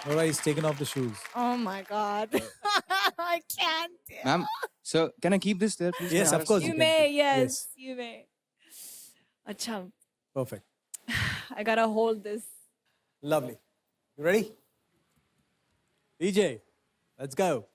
Nora, he's taken off the shoes. Oh my God. I can't. Ma'am, sir, can I keep this there, please? Yes, of course. You can may, keep- yes, you may. Acha, Perfect. I gotta hold this. Lovely. You ready? DJ, let's go.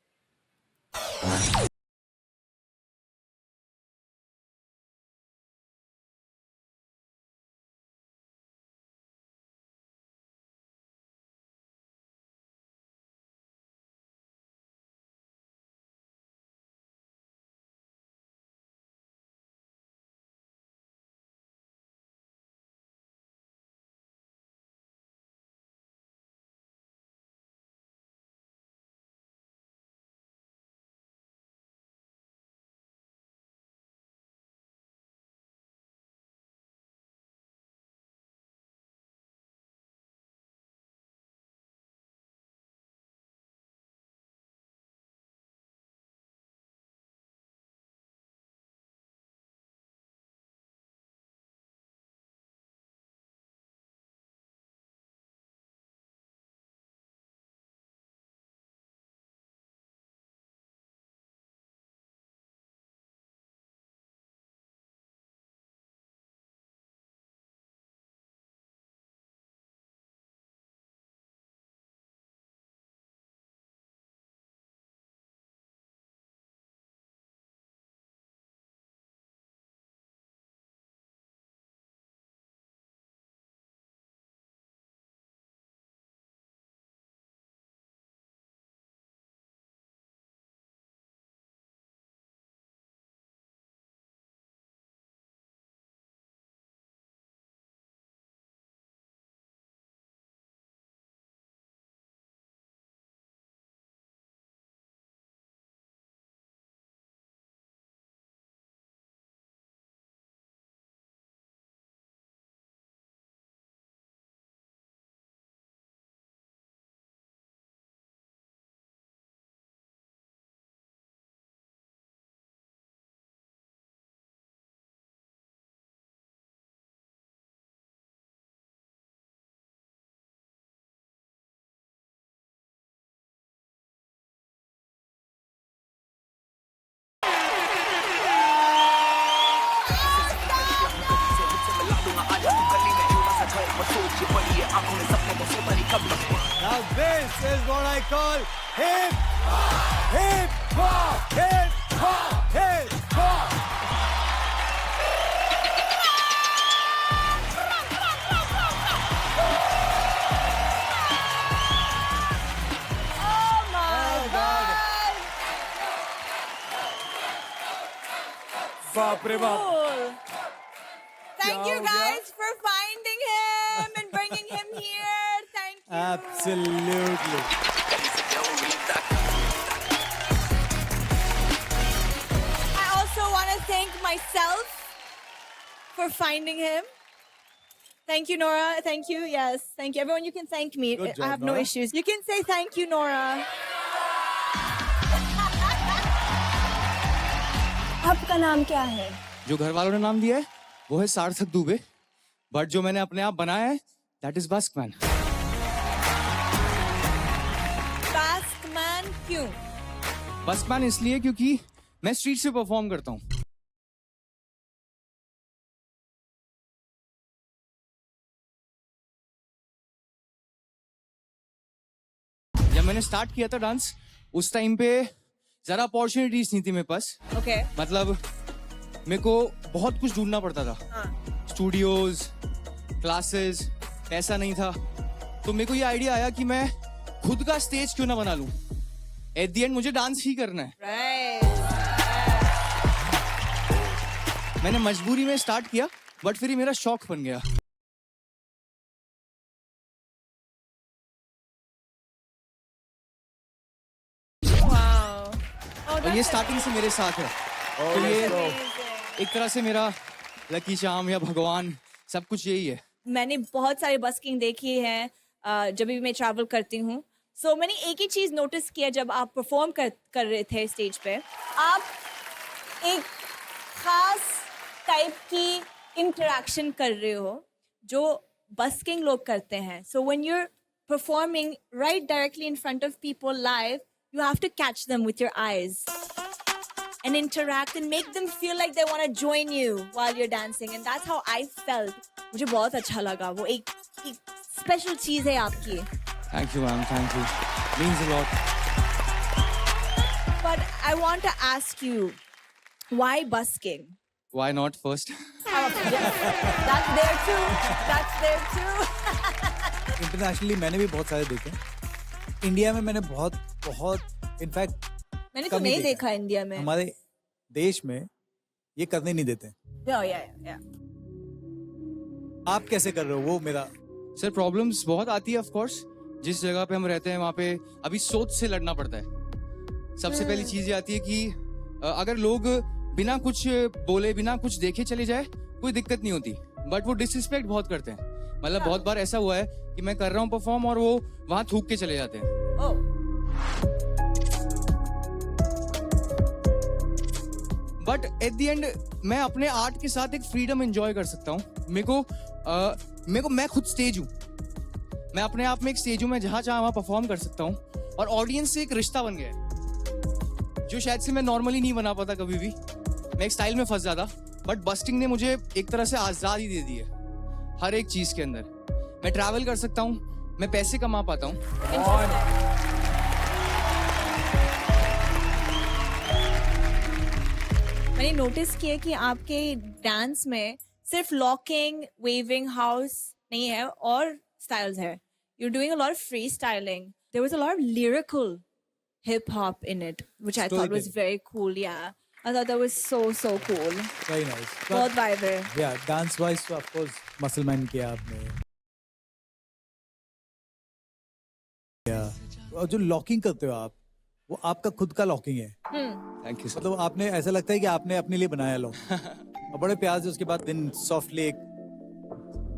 Now this is what I call hip hop, hip hop, hip hop, hip hop. Oh my God. Baap re baap. Cool. Thank Kya you ho gaya? guys for finding him and bringing him here. Thank you. Absolutely. I also want to thank myself for finding him. Thank you, Nora. Thank you. Yes. Thank you. Everyone, you can thank me. Good job, I have no Nora. issues. You can say thank you, Nora. आपका नाम क्या है? जो घर वालों ने नाम दिया है वो है सार्थक दुबे, बट जो मैंने अपने आप बनाया है दैट इज बस्कमैन। Baskman क्यों? बस्कमैन इसलिए क्योंकि मैं स्ट्रीट से परफॉर्म करता हूँ। जब मैंने स्टार्ट किया था डांस उस टाइम पे जरा अपॉर्चुनिटीज नहीं थी मेरे पास। Okay. मतलब मेरे को बहुत कुछ ढूंढना पड़ता था, स्टूडियोज, क्लासेस, पैसा नहीं था। तो मेरे को ये आइडिया आया कि मैं खुद का स्टेज क्यों ना बना लूं। एट द एंड मुझे डांस ही करना है। Right. मैंने मजबूरी में स्टार्ट किया बट फिर ये मेरा शौक बन गया। Wow. Oh, और ये स्टार्टिंग से मेरे साथ है। तो ये amazing. एक तरह से मेरा लकी चार्म या भगवान सब कुछ यही है। मैंने बहुत सारी बस्किंग देखी है जब भी मैं ट्रैवल करती हूँ। सो मैंने एक ही चीज़ नोटिस किया जब आप परफॉर्म कर रहे थे स्टेज पे, आप एक खास टाइप की इंटरेक्शन कर रहे हो जो बस्किंग लोग करते हैं। So when you are performing right directly in front of people live, you have to catch them with your eyes and interact and make them feel like they want to join you while you're dancing. And that's how I felt. मुझे बहुत अच्छा लगा. वो एक special चीज़ है आपकी. Thank you, ma'am. Thank you. Means a lot. But I want to ask you, why busking? Why not first? That's there too. That's there too. Internationally मैंने भी बहुत सारे देखे. इंडिया में मैंने बहुत इनफैक्ट मैंने तो नहीं देखा इंडिया में. हमारे देश में ये करने नहीं देते. Yeah. आप कैसे कर रहे हो वो मेरा. सर प्रॉब्लम्स बहुत आती है ऑफ कोर्स. जिस जगह पे हम रहते हैं वहाँ पे अभी सोच से लड़ना पड़ता है. सबसे पहली चीज ये आती है कि अगर लोग बिना कुछ बोले बिना कुछ देखे चले जाए कोई दिक्कत नहीं होती. बट वो डिसरिस्पेक्ट बहुत करते हैं. मतलब बहुत बार ऐसा हुआ है कि मैं कर रहा हूँ परफॉर्म और वो वहां थूक के चले जाते हैं. बट एट द एंड मैं अपने आर्ट के साथ एक फ्रीडम एंजॉय कर सकता हूँ. मैं खुद स्टेज हूँ. मैं अपने आप में एक स्टेज हूँ. मैं जहां चाहा वहां परफॉर्म कर सकता हूँ. और ऑडियंस से एक रिश्ता बन गया है जो शायद से मैं नॉर्मली नहीं बना पाता कभी भी. मैं एक स्टाइल में फंस जाता. बट बस्टिंग ने मुझे एक तरह से आजादी दे दी है हर एक चीज के अंदर. मैं ट्रैवल कर सकता हूँ. मैं पैसे कमा पाता हूँ. मैंने नोटिस किया कि आपके डांस में सिर्फ लॉकिंग, वेविंग, हाउस नहीं है और स्टाइल्स है. You're doing a lot of freestyling. There was a lot of lyrical hip hop in it, which I thought was very cool. Yeah, I thought that was so cool. Very nice. बहुत vibe है. Yeah, dance wise तो of course muscle man किया आपने. Yeah. और जो locking करते हो आप वो आपका खुद का लॉकिंग है. Thank you sir. मतलब आपने ऐसा लगता है कि आपने अपने लिए बनाया लॉक. और बड़े प्यार से उसके बाद दिन सॉफ्टली एक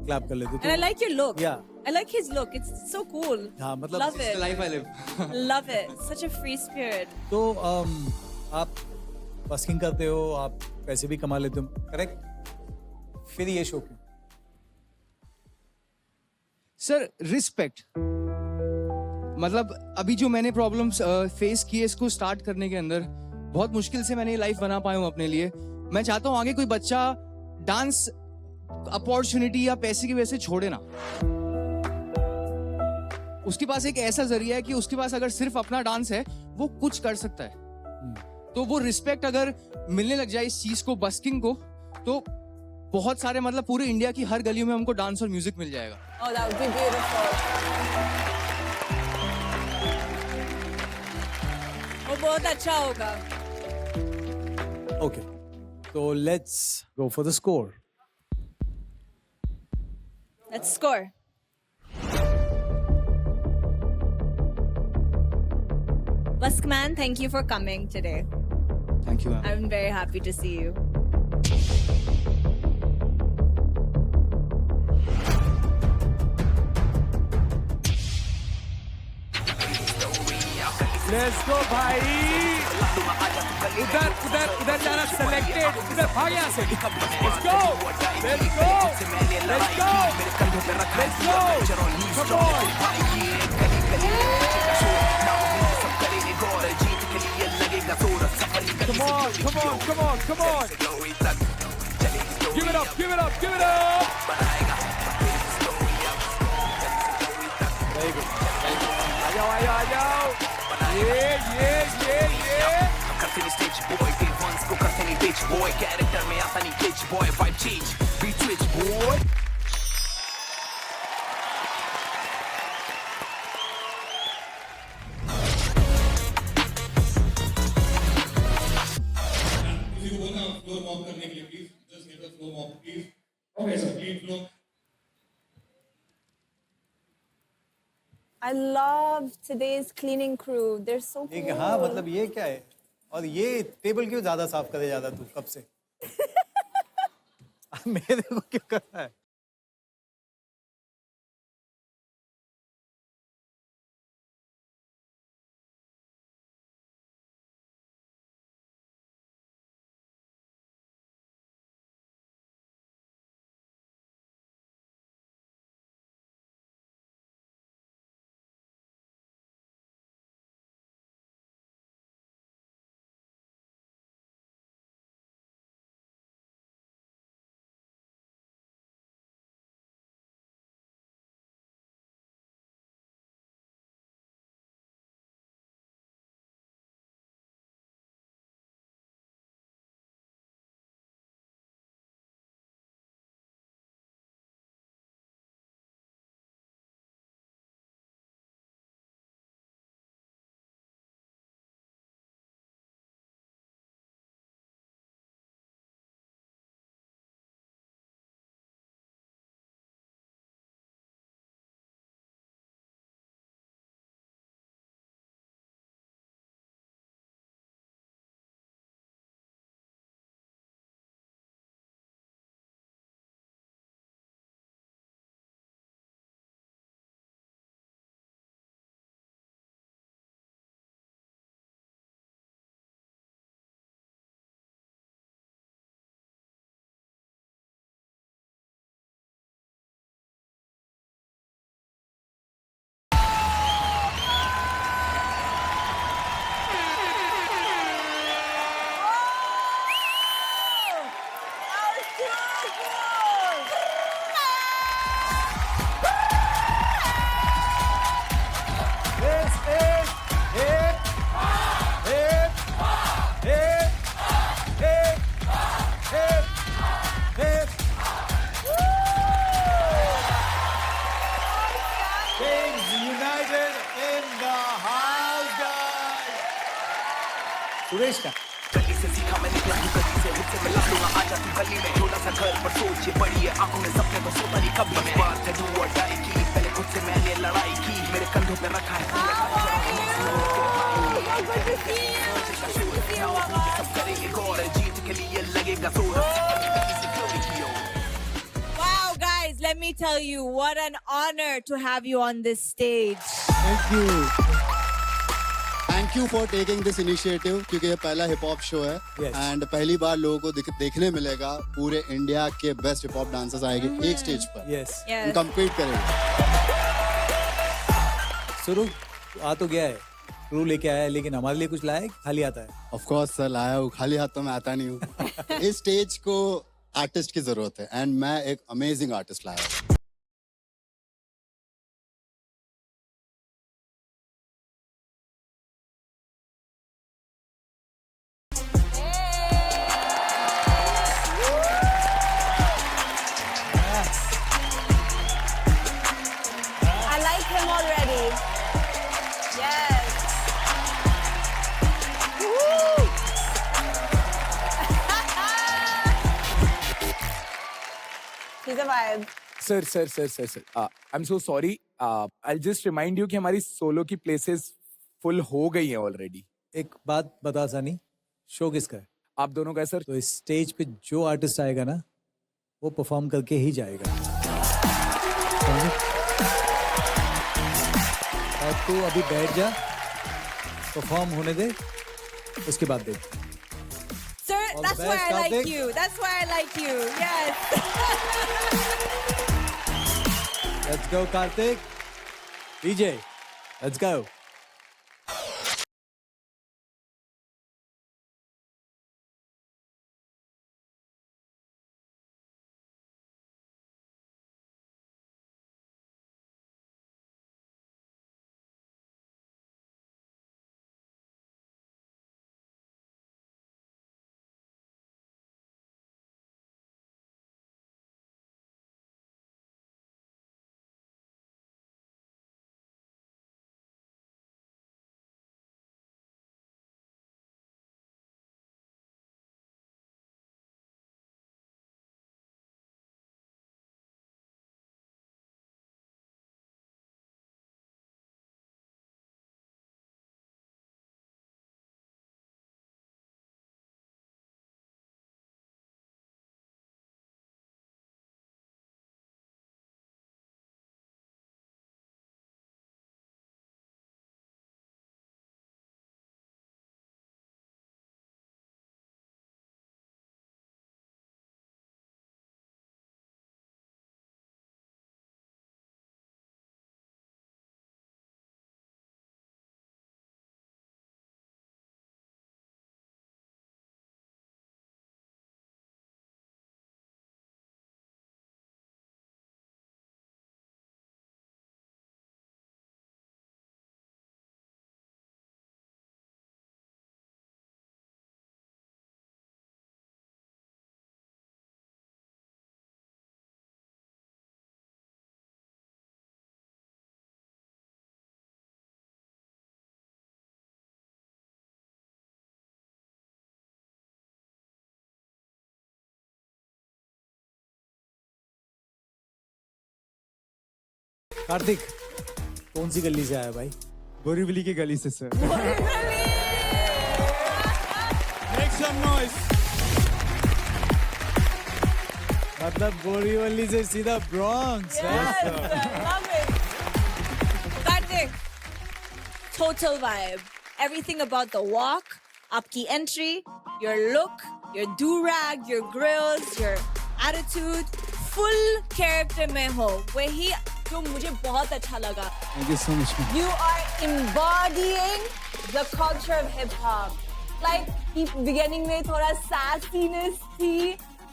क्लैप कर लेते. And I like your look. Yeah. I like his look. It's so cool. हाँ मतलब Love it. Life I live. Love it. Such a free spirit. तो आप बस्किंग करते हो, आप पैसे भी कमा लेते हो, करेक्ट. फिर ये शो क्यों? Sir respect. मतलब अभी जो मैंने प्रॉब्लम्स फेस किए इसको स्टार्ट करने के अंदर बहुत मुश्किल से मैंने ये लाइफ बना पाया हूँ अपने लिए. मैं चाहता हूँ आगे कोई बच्चा डांस अपॉर्चुनिटी या पैसे की वजह से छोड़े ना. उसके पास एक ऐसा जरिया है कि उसके पास अगर सिर्फ अपना डांस है वो कुछ कर सकता है. तो वो रिस्पेक्ट अगर मिलने लग जाए इस चीज को, बस्किंग को, तो बहुत सारे मतलब पूरे इंडिया की हर गलियों में हमको डांस और म्यूजिक मिल जाएगा. Oh, that would be beautiful. वो बहुत अच्छा होगा. ओके, तो let's go for the score. Let's score. Buskman, thank you for coming today. Thank you ma'am. I'm very happy to see you. Let's go भाई. उधर जाना selected. उधर भाग यहाँ से. Let's go. Let's go. Let's go. Let's go. Come on. Come on, come on, come on, come on. Give it up, give it up, give it up. Very good. आ जाओ. Yeah. करते नहीं stage boy day once को करते नहीं बिच boy character में आता नहीं glitch boy vibe change beat switch boy. किसी को बोलना फ्लोर मॉप करने के लिए please just get the floor mop please. Okay sir clean floor. I love today's cleaning crew. They're so cool. हाँ मतलब ये क्या है? और ये टेबल क्यों ज्यादा साफ करे ज्यादा तू कब से? मेरे को क्यों करना है? सुरेश का गली से सीखा मैं निकला तू गली से मुझसे मिला लूंगा आजा तू गली में छोटा सा घर पर सोच ये बड़ी है आंखों में सपने तो सोता नहीं कभी मैं बात है डू और डाई की पहले खुद से मैंने लड़ाई की मेरे कंधों पे रखा है सब करेंगे गौर जीत के लिए लगेगा जोर Wow, guys, let me tell you, what an honor to have you on this stage. Thank you for taking this initiative क्योंकि ये पहला हिप हॉप शो है Yes. एंड पहली बार लोगों को देखने मिलेगा पूरे इंडिया के बेस्ट हिप हॉप डांसर्स आएंगे एक स्टेज पर यस Yes. कम्पीट करेंगे शुरू आ तो गया है क्रू लेके आया है लेकिन हमारे लिए कुछ लाया है खाली आता है ऑफ कोर्स सर लाया हूँ खाली हाथों में आता नहीं हूँ इस स्टेज को आर्टिस्ट की जरूरत है एंड मैं एक अमेजिंग आर्टिस्ट लाया हूँ I like him already. Yes. Woo! He's a vibe. Sir I am so sorry I just remind you कि हमारी सोलो की प्लेसेस फुल हो गई हैं ऑलरेडी. एक बात बता सानी शो किसका है आप दोनों का है सर. तो इस स्टेज पे जो आर्टिस्ट आएगा ना वो परफॉर्म करके ही जाएगा समझे? और तू अभी बैठ जा परफॉर्म होने दे उसके बाद देख Sir, All the that's why best, I like Karthik. you. That's why I like you. Yes. Let's go Kartik DJ let's go Kartik कौन सी गली से आया भाई बोरीवली की गली से सर मेक सम नॉइस मतलब बोरीवली से सीधा Bronx Yes, I love it. Karthik, total vibe. Everything about the walk, आपकी entry, your look, your do-rag, your grills, your attitude, full character में हो. वही जो मुझे बहुत अच्छा लगा. Thank you so much You are embodying the culture of hip hop. Like beginning में थोड़ा sassiness थी,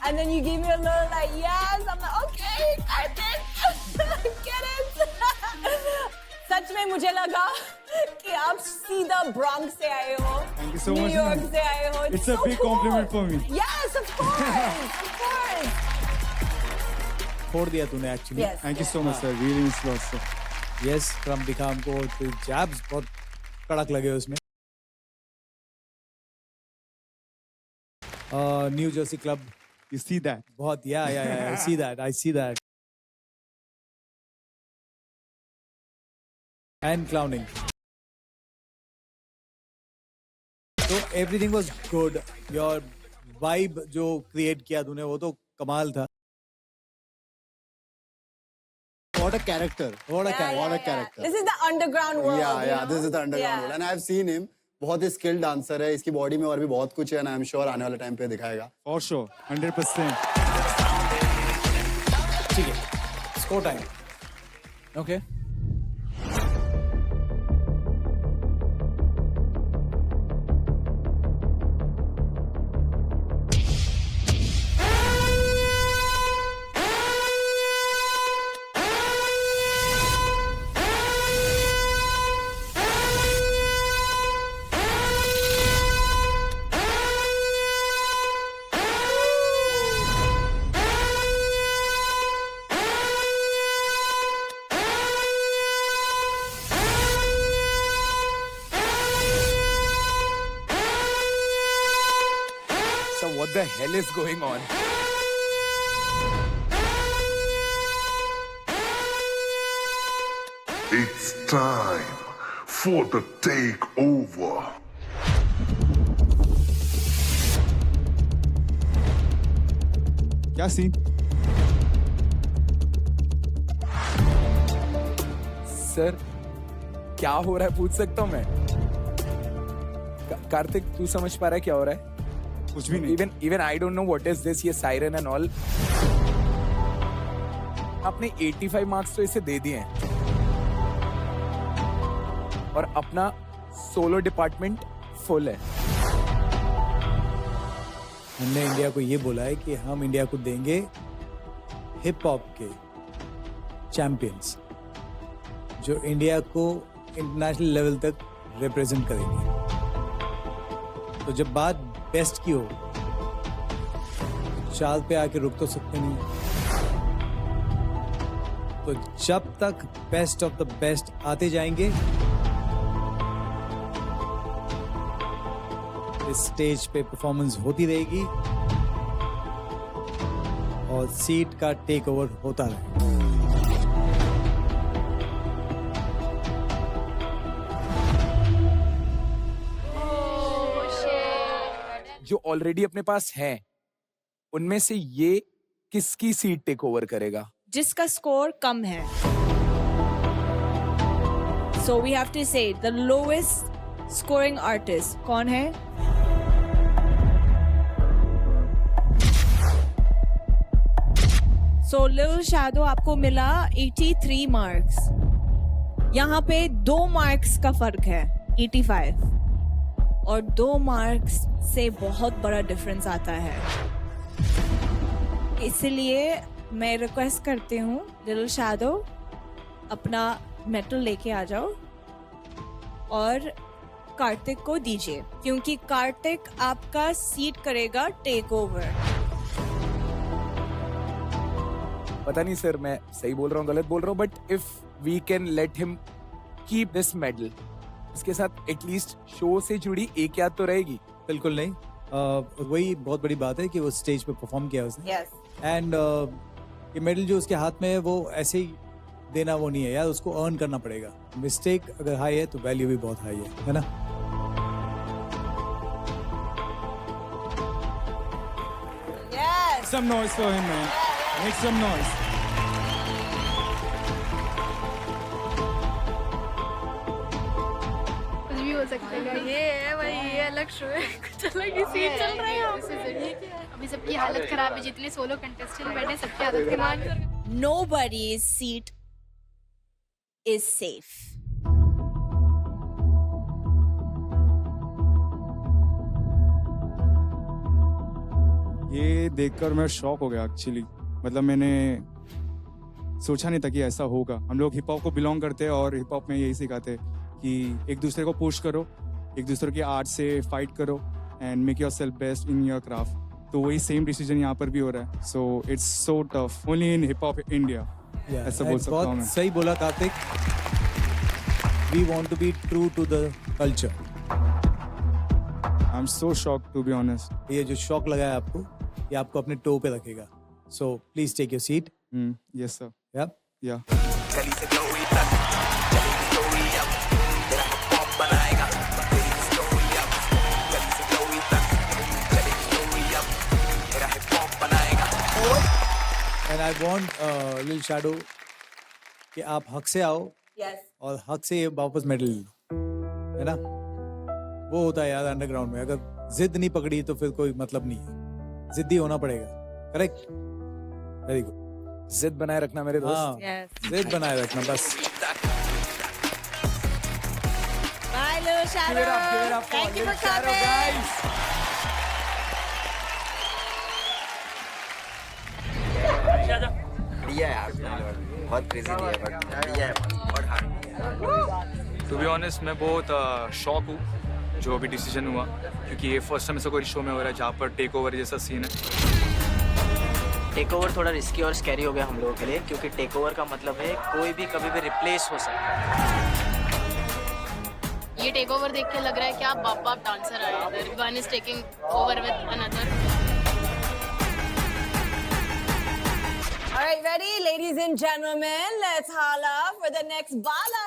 and then you gave me a little like yes. I'm like okay, Karthik, get it. सच में मुझे लगा कि आप सीधा Bronx से आए हो. Thank you so New much, York ma'am. से आए हो. It's a so big cool. compliment for me. Yes, of course, of course. फोड़ दिया तूने actually Yes. Thank you so much sir really means lot sir yes Trump दिखा हमको jabs बहुत कड़क लगे उसमें new Jersey club. You see that? बहुत yeah. I see that. And clowning. So everything was good. Your vibe जो create किया तूने वो तो कमाल था. What a character. What a character. What a character. This is the underground world. Yeah, you know? this is the underground Yeah. world. And I've seen him. बहुत ही skilled dancer है. इसकी body में और भी बहुत कुछ है. And I'm sure आने वाले time पे दिखाएगा. For sure. 100%. ठीक है. Score time. Okay. So what the hell is going on? It's time for the takeover. क्या सीन? सर क्या हो रहा है पूछ सकता हूँ मैं? कार्तिक तू समझ पा रहा है क्या हो रहा है? कुछ भी नहीं. Even I don't know what is this, ये siren and all. आपने 85 मार्क्स तो इसे दे दिए हैं और अपना सोलो डिपार्टमेंट फुल है. हमने इंडिया को ये बोला है कि हम इंडिया को देंगे हिप हॉप के चैंपियंस जो इंडिया को इंटरनेशनल लेवल तक रिप्रेजेंट करेंगे. तो जब बात बेस्ट की हो चाल पे आके रुक तो सकते नहीं. तो जब तक बेस्ट ऑफ द बेस्ट आते जाएंगे इस स्टेज पे परफॉर्मेंस होती रहेगी और सीट का टेक ओवर होता रहेगा. जो ऑलरेडी अपने पास है उनमें से ये किसकी सीट टेक ओवर करेगा? जिसका स्कोर कम है. So we have to say the lowest scoring artist कौन है? So Lil Shadow आपको मिला 83 मार्क्स. यहाँ पे 2 मार्क्स का फर्क है 85 और 2 मार्क्स से बहुत बड़ा डिफरेंस आता है. इसलिए मैं रिक्वेस्ट करती हूँ लिटिल शैडो अपना मेटल लेके आ जाओ और कार्तिक को दीजिए क्योंकि कार्तिक आपका सीट करेगा टेक ओवर. पता नहीं सर मैं सही बोल रहा हूँ गलत बोल रहा हूँ but if we can let him keep this medal इसके साथ एटलीस्ट शो से जुड़ी एक याद तो रहेगी. बिल्कुल नहीं. वही बहुत बड़ी बात है कि वो स्टेज पे परफॉर्म किया उसने. यस. एंड ये मेडल जो उसके हाथ में है वो ऐसे ही देना वो नहीं है यार. उसको अर्न करना पड़ेगा. मिस्टेक अगर हाई है तो वैल्यू भी बहुत हाई है ना. Yes. Some noise for him, man. Make some noise. कुछ भी हो सकता है. ये है भाई ये अलग शो है. कुछ अलग ही सीन चल रहा है. अभी सबकी हालत खराब है. जितने सोलो कंटेस्टेंट बैठे सबकी हालत खराब है. Nobody's seat is safe. ये देखकर मैं शॉक हो गया एक्चुअली. मतलब मैंने सोचा नहीं था कि ऐसा होगा. हम लोग हिप हॉप को बिलोंग करते हैं और हिप हॉप में यही सिखाते हैं कि एक दूसरे को पुश करो, एक दूसरे के आर्ट से फाइट करो and make yourself best in your craft. तो वही सेम डिसीजन यहाँ पर भी हो रहा है. So it's so tough only in hip hop India. ऐसा बोल सकता हूँ बहुत मैं. सही बोला Kartik. We want to be true to the culture. I'm I'm so shocked, to be honest. ये जो शॉक लगा है आपको, ये आपको अपने टो पे रखेगा. So please take your seat. Yes, sir. Yeah. Yeah. गली से गली तक चलेगी स्टोरी अब तेरा पॉप बनाएगा तेरी स्टोरी अब गली से गली तक चलेगी स्टोरी अब तेरा पॉप बनाएगा. And I want little shadow कि आप हक से आओ Yes. और हक से वापस मेडल लो, है ना? वो होता है यार अंडरग्राउंड में. अगर जिद नहीं पकड़ी तो फिर कोई मतलब नहीं है. जिद्दी होना पड़ेगा. करेक्ट. Very good. जिद बनाए रखना मेरे दोस्त. हाँ, Yes. जिद बनाए रखना बस. Bye, little shadow. Give it up for Thank you Lil for Shadow, coming. guys. बढ़िया है यार, बहुत क्रेजी नहीं है बट बढ़िया है, बहुत हार्ड. To be honest, मैं बहुत शॉक हूँ जो अभी डिसीजन हुआ, क्योंकि ये फर्स्ट टाइम ऐसा कोई शो में हो रहा है जहाँ पर टेक ओवर जैसा सीन है. टेक ओवर थोड़ा रिस्की और स्कैरी हो गया हम लोगों के लिए, क्योंकि टेक ओवर का मतलब है कोई भी कभी भी रिप्लेस हो सकता है. ये टेक ओवर देख के लग रहा है कि आप बाप डांसर आए इधर. One is taking over with another. All right, ready, ladies and gentlemen, let's holla for the next Bala.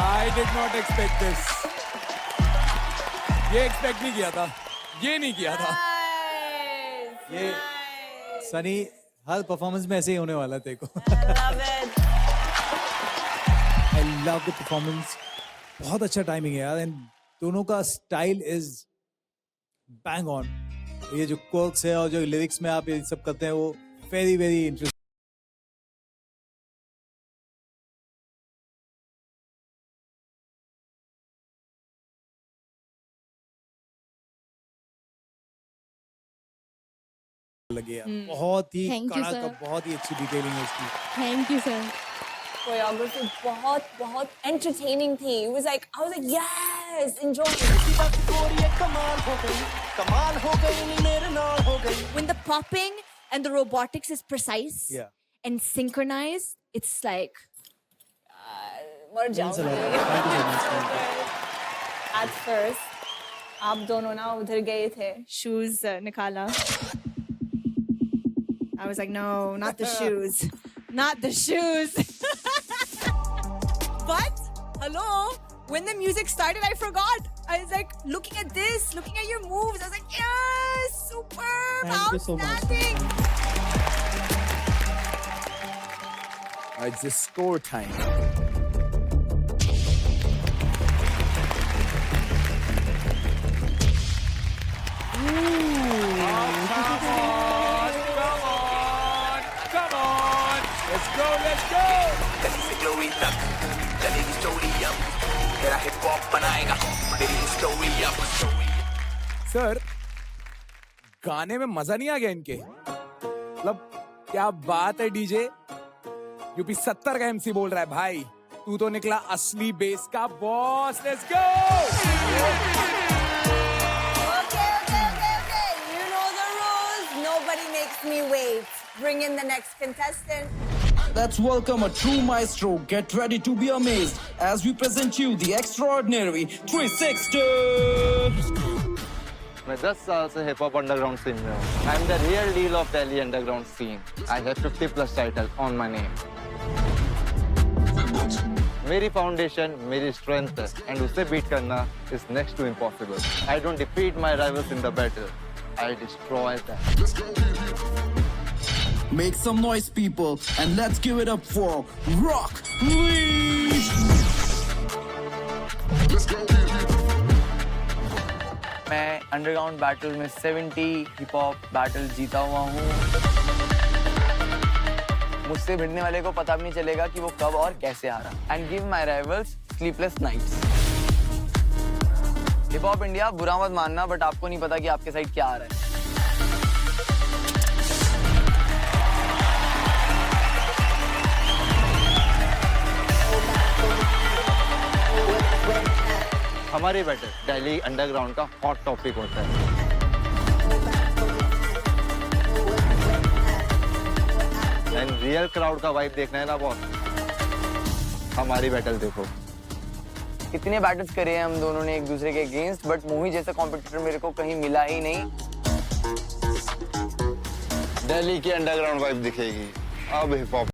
I did not expect this. ये एक्सपेक्ट नहीं किया था. ये नहीं किया था. Nice. ये Nice. सनी हर परफॉर्मेंस में ऐसे ही होने वाला तेरे को. I love it. I love the performance. बहुत अच्छा टाइमिंग है यार. एंड दोनों का स्टाइल इज बैंग ऑन. ये जो कोर्क्स है और जो लिरिक्स में आप ये सब करते हैं वो वेरी वेरी इंटरेस्टिंग. लगे यार. बहुत ही Thank you, कड़ाका, sir. बहुत ही अच्छी डिटेलिंग है इसकी. Thank you sir. Choreography बहुत entertaining थी. It was like, I was like, yes, enjoy. When the popping and the robotics is precise Yeah. and synchronized, it's like, मर Thanks a lot. जाऊंगी. Thank you so much. At first, आप दोनों ना उधर गए थे. Shoes निकाला. I was like, no, not the shoes. Not the shoes. But, hello, when the music started, I forgot. I was like looking at this, looking at your moves. I was like, yes, superb, Thank you so much. outstanding. It's just score time. Come on. Let's go. गली से glory तक चलेगी story अब तेरा hip hop बनाएगा मेरी story अब sir, गाने में मजा नहीं आ गया इनके? मतलब क्या बात है डीजे। यूपी 70 का एमसी बोल रहा है भाई, तू तो निकला असली बेस का boss. Let's go. Okay. You know the rules. Nobody makes me wait. Bring in the next contestant. Let's welcome a true maestro. Get ready to be amazed as we present you the extraordinary 360. मैं 10 साल से hip hop underground scene में हूँ। I am the real deal of Delhi underground scene. I have 50+ title on my name. मेरी foundation मेरी strength है and उसे beat करना is next to impossible. I don't defeat my rivals in the battle, I destroy them. Make some noise, people, and let's give it up for Rock Lee. मैं underground battle में 70 hip hop battle जीता हुआ हूँ। मुझसे भिड़ने वाले को पता भी नहीं चलेगा कि वो कब और कैसे हारा। And give my rivals sleepless nights. Hip hop India, बुरा मत मानना, बट आपको नहीं पता कि आपके साइड क्या आ रहा है। हमारी बैटल दिल्ली अंडरग्राउंड का हॉट टॉपिक होता है। एंड रियल क्राउड का वाइब देखना है ना बॉस, हमारी बैटल देखो। इतने बैटल्स करे हैं हम दोनों ने एक दूसरे के अगेंस्ट, बट मोही जैसा कॉम्पिटिटर मेरे को कहीं मिला ही नहीं। दिल्ली की अंडरग्राउंड वाइब दिखेगी अब हिप हॉप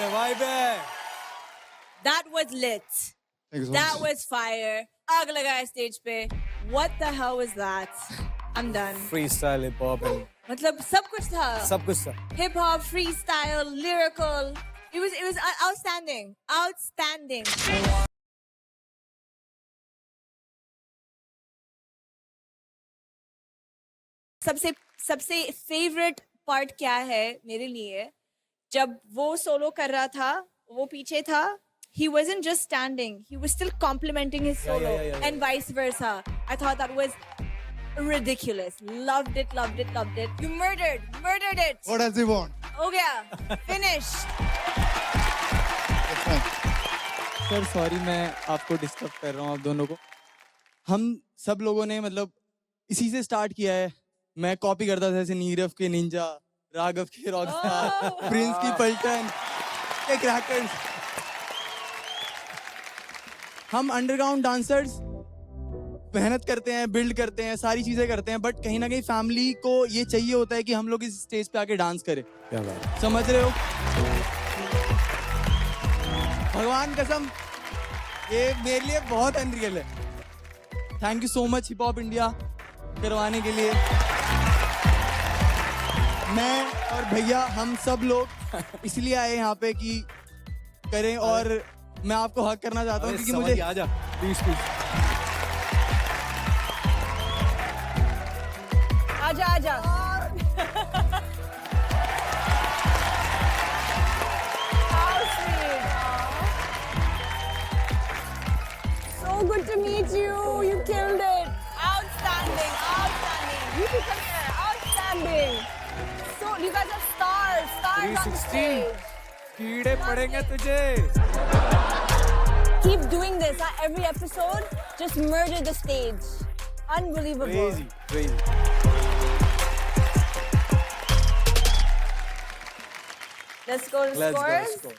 वाइब है. That was lit. Thank you so That much. was fire. आग लगाया stage पे. What the hell was that? I'm done. Freestyle hip hop and मतलब सब कुछ था. सब कुछ था. Hip hop, freestyle, lyrical. It was outstanding. Outstanding. सबसे फेवरेट पार्ट क्या है मेरे लिए, जब वो सोलो कर रहा था, वो पीछे था, he wasn't just standing, he was still complimenting his solo, and vice versa. I thought that was ridiculous. Loved it. You murdered it. What else you want? हो गया, finished. सर सॉरी, मैं आपको डिस्टर्ब कर रहा हूँ आप दोनों को. हम सब लोगों ने मतलब इसी से स्टार्ट किया है. मैं कॉपी करता था जैसे नीरव के निंजा, राघव के रॉकस्टार, प्रिंस की पलटन, के क्रैकर्स. हम अंडरग्राउंड डांसर्स मेहनत करते हैं, बिल्ड करते हैं, सारी चीजें करते हैं, बट कहीं ना कहीं फैमिली को ये चाहिए होता है कि हम लोग इस स्टेज पे आके डांस करें. क्या बात है. समझ रहे हो? भगवान कसम, ये मेरे लिए बहुत अनरियल है. Thank you so much hip hop India करवाने के लिए. मैं और भैया हम सब लोग इसलिए आए यहाँ पे कि करें, और मैं आपको हक करना चाहता हूँ क्योंकि मुझे आजा प्लीज. आजा. How sweet. So good to meet you. You killed it. Outstanding. You people here. Outstanding. So you guys are stars on the 360. stage. कीड़े पड़ेंगे तुझे. Keep doing this. Every episode, just murder the stage. Unbelievable. Crazy. Let's go to scores. Let's go.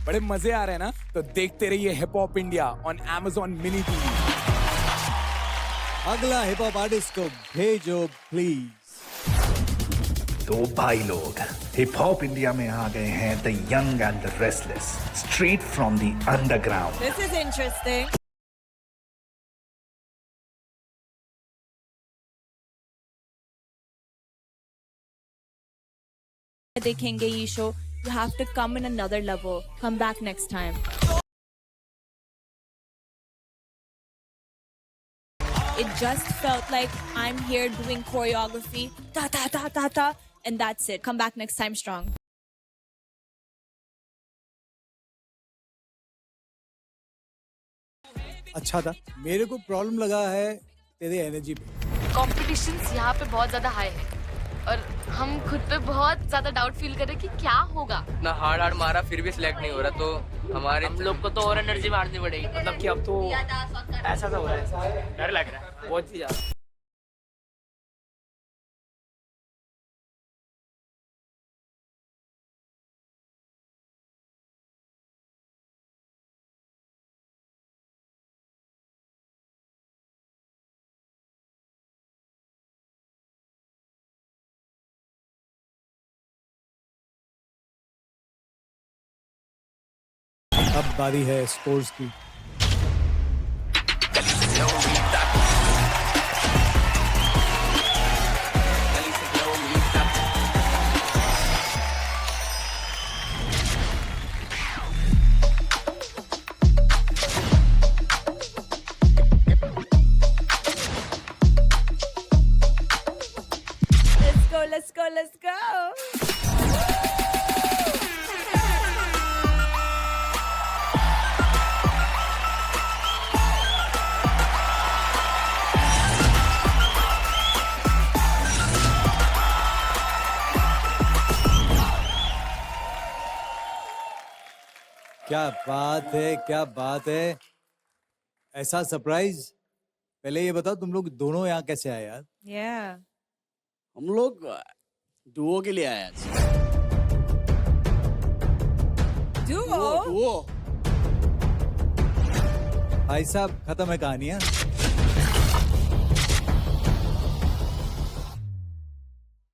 बड़े मजे आ रहे हैं ना, तो देखते रहिए hip hop India on Amazon mini TV. अगला हिप हॉप आर्टिस्ट को भेजो प्लीज. तो भाई लोग, हिप हॉप इंडिया में आ गए हैं the young and the restless, straight from the underground. This is interesting. देखेंगे ये show. You have to come in another level. Come back next time. It just felt like I'm here doing choreography, ta ta ta ta ta, and that's it. Come back next time strong. अच्छा था. मेरे को problem लगा है तेरे energy पे. Competitions यहाँ पे बहुत ज्यादा हाई है और हम खुद पे बहुत ज्यादा डाउट फील कर रहे हैं कि क्या होगा. ना हार्ड मारा फिर भी सिलेक्ट नहीं हो रहा, तो हमारे हम लोग को तो और एनर्जी मारनी पड़ेगी. मतलब कि अब तो ऐसा हो रहा है, डर लग रहा है बहुत ही ज्यादा. अब बारी है स्कोर्स की. Let's go. क्या बात है, क्या बात है, ऐसा सरप्राइज। पहले ये बताओ तुम लोग दोनों यहाँ कैसे आए यार? Yeah. हम लोग डुओ के लिए आए आज। Duo? डुओ। भाई साहब खत्म है कहानी। हाँ?